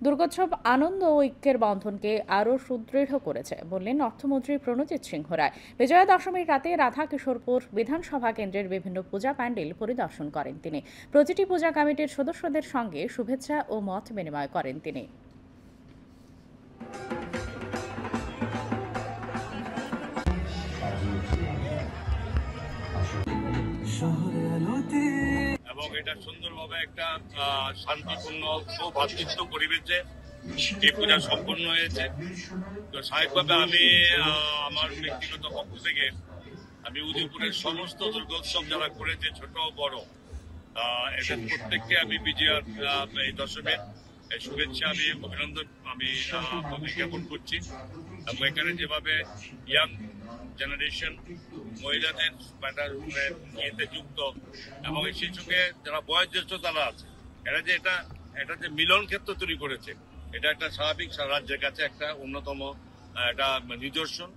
দুর্গোৎসব আনন্দ ও ঐক্যের বন্ধনকে আরও সুদৃঢ় করেছে বললেন অর্থমন্ত্রী প্রণজিৎ সিংহ রায়। বিজয়া দশমীর রাতে রাধা কিশোরপুর বিধানসভা কেন্দ্রের বিভিন্ন পূজা প্যান্ডেল পরিদর্শন করেন তিনি। প্রতিটি পূজা কমিটির সদস্যদের সঙ্গে শুভেচ্ছা ও মত বিনিময় করেন তিনি। এবং এটা সুন্দরভাবে একটা শান্তিপূর্ণ সৌভ্রাতৃত্ব পরিবেশে এই পূজা সম্পন্ন হয়েছে। তো স্বাভাবিকভাবে আমি আমার ব্যক্তিগত পক্ষ থেকে আমি উদয়পুরের সমস্ত দুর্গোৎসব যারা করেছে ছোট বড় এদের প্রত্যেককে আমি বিজয়ার এই দশমের শুভেচ্ছা আমি অভিনন্দন আমি জ্ঞাপন করছি। এবং এখানে যেভাবে ইয়াং জেনারেশন মহিলাদের ইয়েতে যুক্ত এবং সেই সঙ্গে যারা বয়োজ্যেষ্ঠ তারা আছে, এরা যে এটা যে মিলন ক্ষেত্র তৈরি করেছে, এটা একটা স্বাভাবিক রাজ্যের কাছে একটা অন্যতম একটা নিদর্শন।